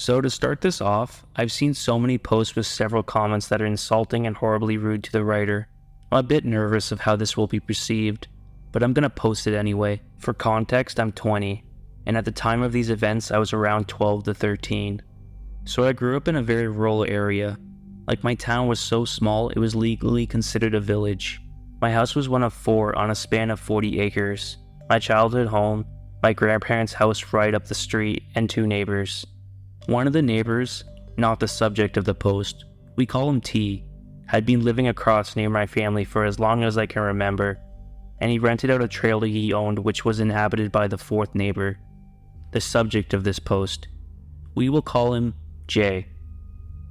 So to start this off, I've seen so many posts with several comments that are insulting and horribly rude to the writer. I'm a bit nervous of how this will be perceived, but I'm gonna post it anyway. For context, I'm 20, and at the time of these events I was around 12 to 13. So I grew up in a very rural area. Like, my town was so small it was legally considered a village. My house was one of 4 on a span of 40 acres. My childhood home, my grandparents' house right up the street, and 2 neighbors. One of the neighbors, not the subject of the post, we call him T, had been living across near my family for as long as I can remember, and he rented out a trailer he owned which was inhabited by the 4th neighbor, the subject of this post. We will call him J.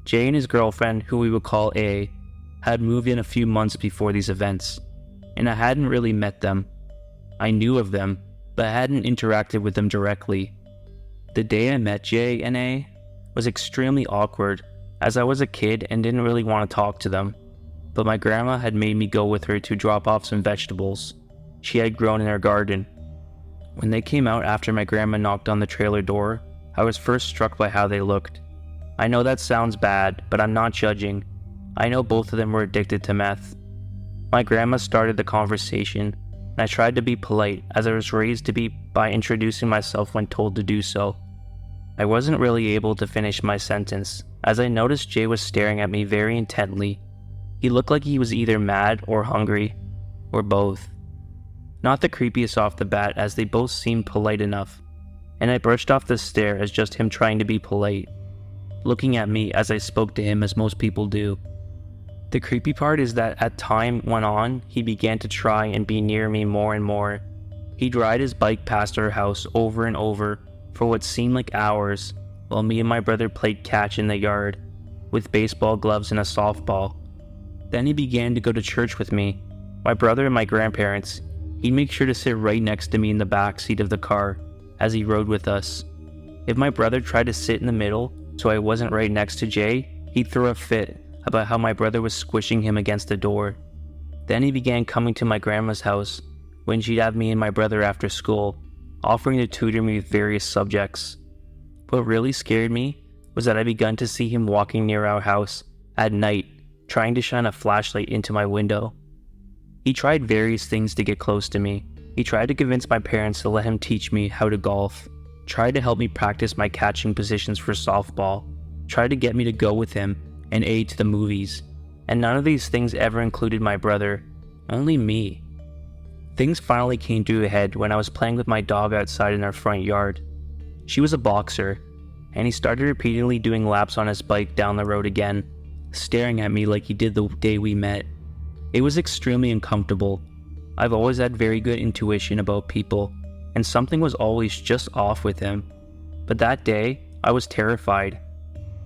J and his girlfriend, who we will call A, had moved in a few months before these events, and I hadn't really met them. I knew of them, but I hadn't interacted with them directly. The day I met J and A was extremely awkward, as I was a kid and didn't really want to talk to them, but my grandma had made me go with her to drop off some vegetables she had grown in her garden. When they came out after my grandma knocked on the trailer door, I was first struck by how they looked. I know that sounds bad, but I'm not judging. I know both of them were addicted to meth. My grandma started the conversation, and I tried to be polite, as I was raised to be by introducing myself when told to do so. I wasn't really able to finish my sentence, as I noticed Jay was staring at me very intently. He looked like he was either mad or hungry, or both. Not the creepiest off the bat, as they both seemed polite enough, and I brushed off the stare as just him trying to be polite, looking at me as I spoke to him as most people do. The creepy part is that as time went on, he began to try and be near me more and more. He'd ride his bike past our house over and over for what seemed like hours, while me and my brother played catch in the yard, with baseball gloves and a softball. Then he began to go to church with me, my brother and my grandparents. He'd make sure to sit right next to me in the back seat of the car as he rode with us. If my brother tried to sit in the middle so I wasn't right next to Jay, he'd throw a fit about how my brother was squishing him against the door. Then he began coming to my grandma's house when she'd have me and my brother after school, offering to tutor me with various subjects. What really scared me was that I begun to see him walking near our house at night, trying to shine a flashlight into my window. He tried various things to get close to me. He tried to convince my parents to let him teach me how to golf, tried to help me practice my catching positions for softball, tried to get me to go with him and A to the movies, and none of these things ever included my brother, only me. Things finally came to a head when I was playing with my dog outside in our front yard. She was a boxer, and he started repeatedly doing laps on his bike down the road again, staring at me like he did the day we met. It was extremely uncomfortable. I've always had very good intuition about people, and something was always just off with him. But that day, I was terrified.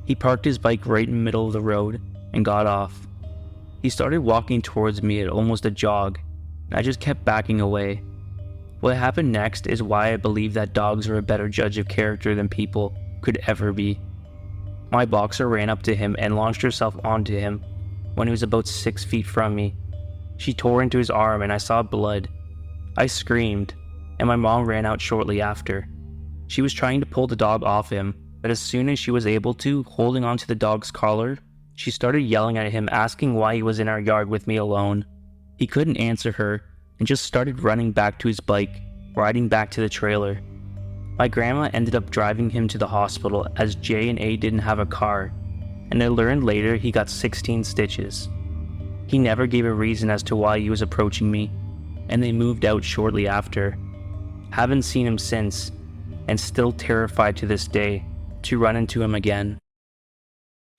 He parked his bike right in the middle of the road and got off. He started walking towards me at almost a jog, and I just kept backing away. What happened next is why I believe that dogs are a better judge of character than people could ever be. My boxer ran up to him and launched herself onto him when he was about 6 feet from me. She tore into his arm and I saw blood. I screamed, and my mom ran out shortly after. She was trying to pull the dog off him, but as soon as she was able to, holding onto the dog's collar, she started yelling at him, asking why he was in our yard with me alone. He couldn't answer her and just started running back to his bike, riding back to the trailer. My grandma ended up driving him to the hospital as J and A didn't have a car, and I learned later he got 16 stitches. He never gave a reason as to why he was approaching me, and they moved out shortly after. Haven't seen him since, and still terrified to this day to run into him again.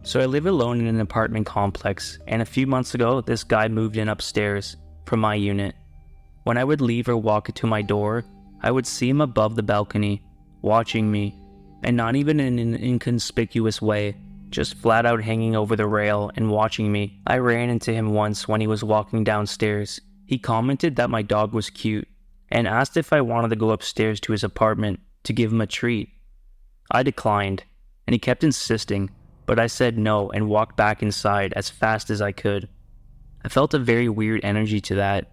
So I live alone in an apartment complex, and a few months ago this guy moved in upstairs from my unit. When I would leave or walk to my door, I would see him above the balcony, watching me, and not even in an inconspicuous way, just flat out hanging over the rail and watching me. I ran into him once when he was walking downstairs. He commented that my dog was cute, and asked if I wanted to go upstairs to his apartment to give him a treat. I declined, and he kept insisting, but I said no and walked back inside as fast as I could. I felt a very weird energy to that.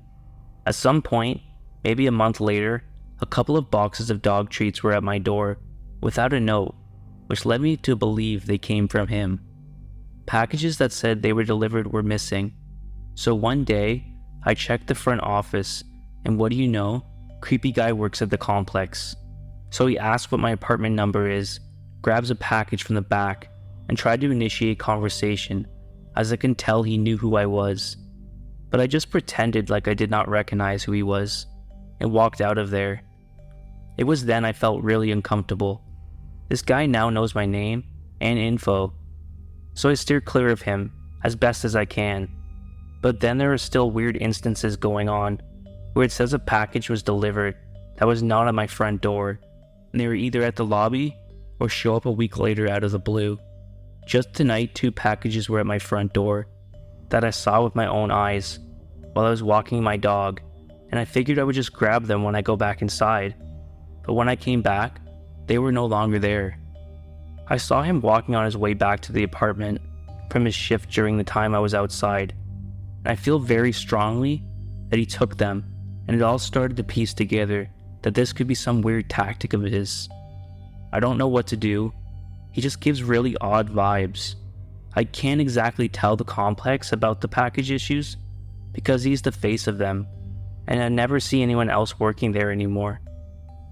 At some point, maybe a month later, a couple of boxes of dog treats were at my door, without a note, which led me to believe they came from him. Packages that said they were delivered were missing. So one day, I checked the front office, and what do you know? Creepy guy works at the complex. So he asks what my apartment number is, grabs a package from the back, and tried to initiate conversation, as I can tell he knew who I was. But I just pretended like I did not recognize who he was, and walked out of there. It was then I felt really uncomfortable. This guy now knows my name and info, so I steer clear of him as best as I can. But then there are still weird instances going on, where it says a package was delivered that was not at my front door, and they were either at the lobby or show up a week later out of the blue. Just tonight, 2 packages were at my front door that I saw with my own eyes while I was walking my dog, and I figured I would just grab them when I go back inside. But when I came back, they were no longer there. I saw him walking on his way back to the apartment from his shift during the time I was outside, and I feel very strongly that he took them, and it all started to piece together that this could be some weird tactic of his. I don't know what to do. He just gives really odd vibes. I can't exactly tell the complex about the package issues because he's the face of them, and I never see anyone else working there anymore.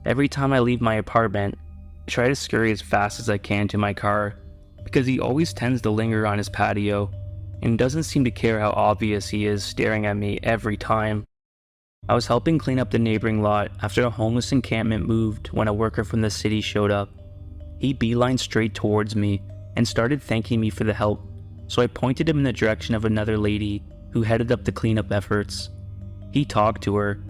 Every time I leave my apartment, I try to scurry as fast as I can to my car because he always tends to linger on his patio and doesn't seem to care how obvious he is staring at me every time. I was helping clean up the neighboring lot after a homeless encampment moved when a worker from the city showed up. He beelined straight towards me and started thanking me for the help, so I pointed him in the direction of another lady who headed up the cleanup efforts. He talked to her,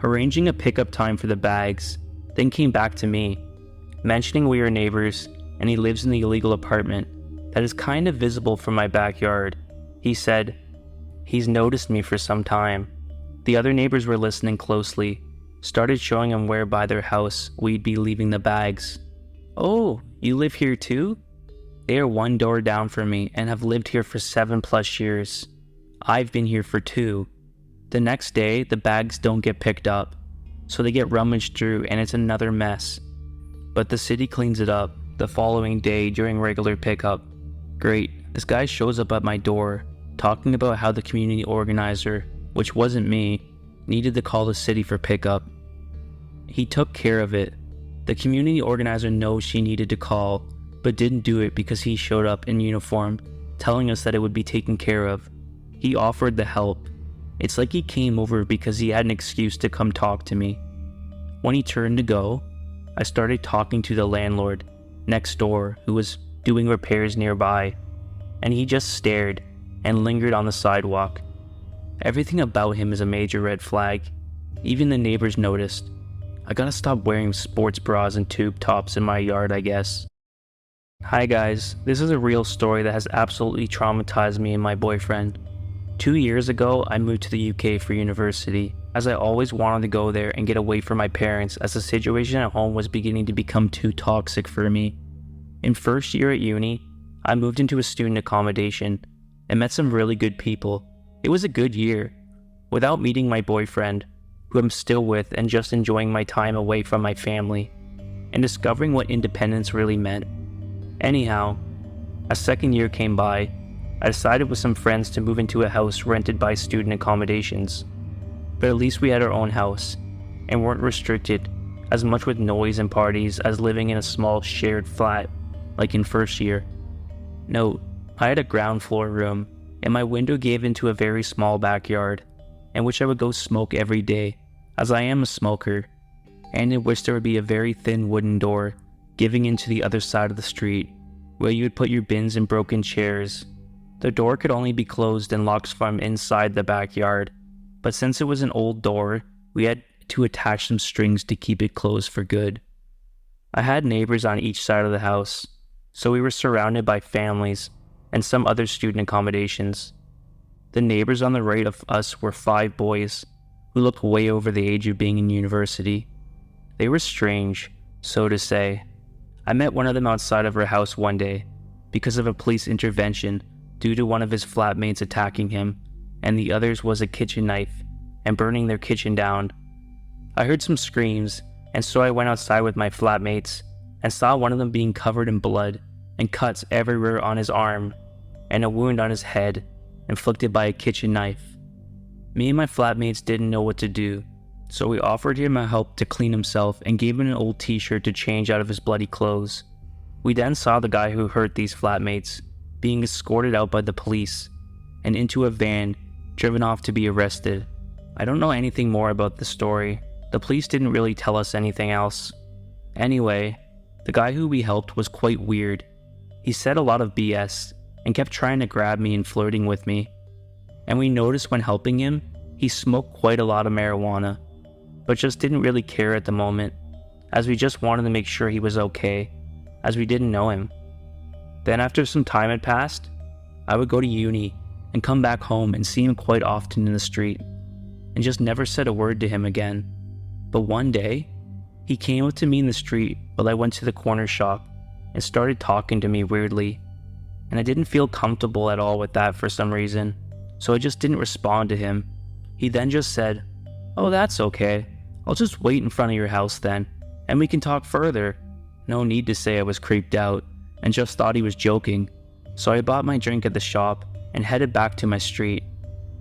arranging a pickup time for the bags, then came back to me, mentioning we are neighbors and he lives in the illegal apartment that is kind of visible from my backyard. He said, he's noticed me for some time. The other neighbors were listening closely, started showing him where by their house we'd be leaving the bags. Oh, you live here too? They are 1 door down from me and have lived here for 7+ years. I've been here for 2. The next day, the bags don't get picked up, so they get rummaged through and it's another mess. But the city cleans it up the following day during regular pickup. Great, this guy shows up at my door, talking about how the community organizer, which wasn't me, needed to call the city for pickup. He took care of it. The community organizer knows she needed to call, but didn't do it because he showed up in uniform, telling us that it would be taken care of. He offered the help. It's like he came over because he had an excuse to come talk to me. When he turned to go, I started talking to the landlord next door who was doing repairs nearby, and he just stared and lingered on the sidewalk. Everything about him is a major red flag. Even the neighbors noticed. I gotta stop wearing sports bras and tube tops in my yard, I guess. Hi guys, this is a real story that has absolutely traumatized me and my boyfriend. 2 years ago, I moved to the UK for university, as I always wanted to go there and get away from my parents as the situation at home was beginning to become too toxic for me. In first year at uni, I moved into a student accommodation and met some really good people. It was a good year, without meeting my boyfriend, who I'm still with, and just enjoying my time away from my family, and discovering what independence really meant. Anyhow, a second year came by. I decided with some friends to move into a house rented by student accommodations, but at least we had our own house, and weren't restricted as much with noise and parties as living in a small shared flat, like in first year. Note, I had a ground floor room, and my window gave into a very small backyard, in which I would go smoke every day, as I am a smoker, and in which there would be a very thin wooden door giving into the other side of the street, where you would put your bins and broken chairs. The door could only be closed and locked from inside the backyard, but since it was an old door, we had to attach some strings to keep it closed for good. I had neighbors on each side of the house, so we were surrounded by families and some other student accommodations. The neighbors on the right of us were 5 boys who looked way over the age of being in university. They were strange, so to say. I met one of them outside of her house one day because of a police intervention due to one of his flatmates attacking him, and the others was a kitchen knife and burning their kitchen down. I heard some screams, and so I went outside with my flatmates and saw one of them being covered in blood and cuts everywhere on his arm, and a wound on his head, inflicted by a kitchen knife. Me and my flatmates didn't know what to do, so we offered him help to clean himself and gave him an old t-shirt to change out of his bloody clothes. We then saw the guy who hurt these flatmates being escorted out by the police and into a van driven off to be arrested. I don't know anything more about the story. The police didn't really tell us anything else. Anyway, the guy who we helped was quite weird. He said a lot of BS and kept trying to grab me and flirting with me. And we noticed when helping him, he smoked quite a lot of marijuana, but just didn't really care at the moment, as we just wanted to make sure he was okay, as we didn't know him. Then after some time had passed, I would go to uni and come back home and see him quite often in the street, and just never said a word to him again. But one day, he came up to me in the street while I went to the corner shop and started talking to me weirdly, and I didn't feel comfortable at all with that for some reason, so I just didn't respond to him. He then just said, "Oh, that's okay. I'll just wait in front of your house then, and we can talk further." No need to say I was creeped out and just thought he was joking, so I bought my drink at the shop and headed back to my street.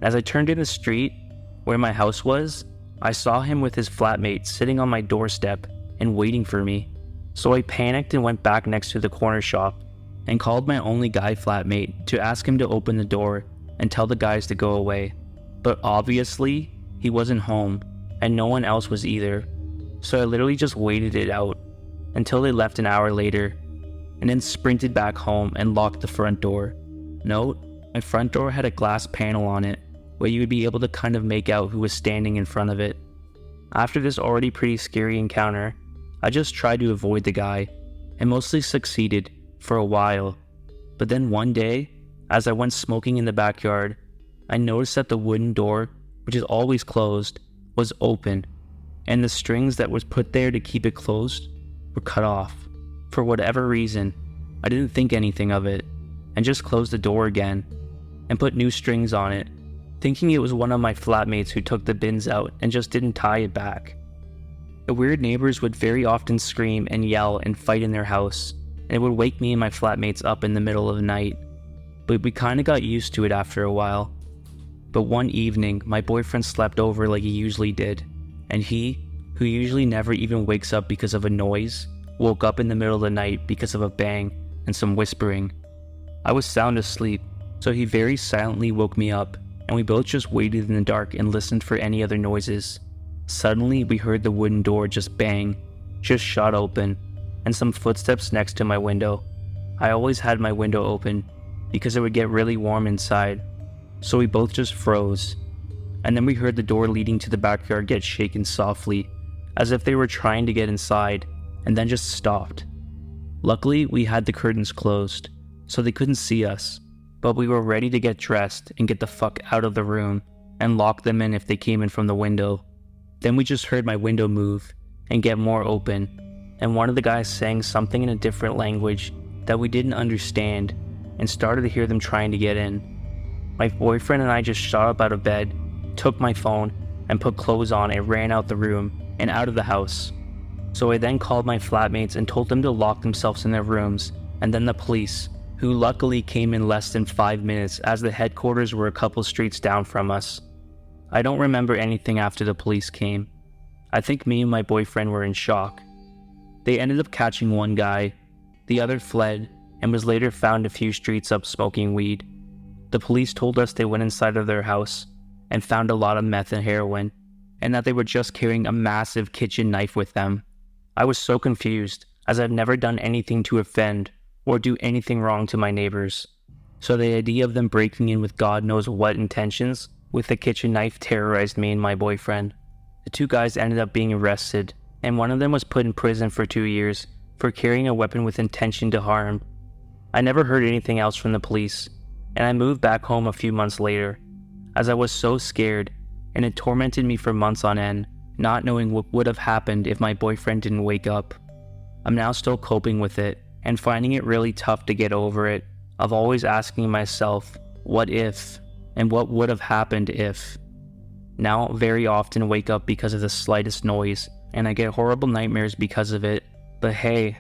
As I turned in the street where my house was, I saw him with his flatmate sitting on my doorstep and waiting for me. So I panicked and went back next to the corner shop and called my only guy flatmate to ask him to open the door and tell the guys to go away. But obviously, he wasn't home and no one else was either. So I literally just waited it out until they left an hour later, and then sprinted back home and locked the front door. Note, my front door had a glass panel on it where you would be able to kind of make out who was standing in front of it. After this already pretty scary encounter, I just tried to avoid the guy and mostly succeeded for a while. But then one day, as I went smoking in the backyard, I noticed that the wooden door, which is always closed, was open, and the strings that was put there to keep it closed were cut off. For whatever reason, I didn't think anything of it and just closed the door again and put new strings on it, thinking it was one of my flatmates who took the bins out and just didn't tie it back. The weird neighbors would very often scream and yell and fight in their house, and it would wake me and my flatmates up in the middle of the night, but we kinda got used to it after a while. But one evening, my boyfriend slept over like he usually did, and he, who usually never even wakes up because of a noise, woke up in the middle of the night because of a bang and some whispering. I was sound asleep, so he very silently woke me up, and we both just waited in the dark and listened for any other noises. Suddenly, we heard the wooden door just bang, just shot open, and some footsteps next to my window. I always had my window open because it would get really warm inside, so we both just froze. And then we heard the door leading to the backyard get shaken softly, as if they were trying to get inside, and then just stopped. Luckily, we had the curtains closed, so they couldn't see us, but we were ready to get dressed and get the fuck out of the room and lock them in if they came in from the window. Then we just heard my window move and get more open, and one of the guys sang something in a different language that we didn't understand and started to hear them trying to get in. My boyfriend and I just shot up out of bed, took my phone, and put clothes on and ran out the room and out of the house. So I then called my flatmates and told them to lock themselves in their rooms, and then the police, who luckily came in less than 5 minutes as the headquarters were a couple streets down from us. I don't remember anything after the police came. I think me and my boyfriend were in shock. They ended up catching one guy, the other fled, and was later found a few streets up smoking weed. The police told us they went inside of their house and found a lot of meth and heroin, and that they were just carrying a massive kitchen knife with them. I was so confused, as I've never done anything to offend or do anything wrong to my neighbors. So the idea of them breaking in with God knows what intentions with the kitchen knife terrorized me and my boyfriend. The two guys ended up being arrested, and one of them was put in prison for 2 years for carrying a weapon with intention to harm. I never heard anything else from the police, and I moved back home a few months later, as I was so scared, and it tormented me for months on end, not knowing what would have happened if my boyfriend didn't wake up. I'm now still coping with it, and finding it really tough to get over it, of always asking myself, what if, and what would have happened if. Now I very often wake up because of the slightest noise, and I get horrible nightmares because of it, but hey,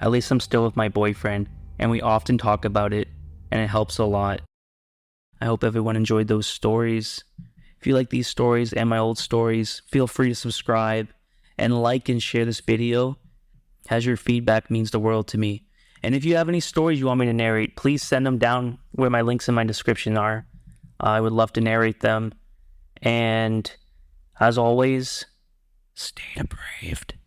At least I'm still with my boyfriend, and we often talk about it, and it helps a lot. I hope everyone enjoyed those stories. If you like these stories and my old stories, feel free to subscribe and like and share this video, as your feedback means the world to me. And if you have any stories you want me to narrate, please send them down where my links in my description are. I would love to narrate them. And as always, stay depraved.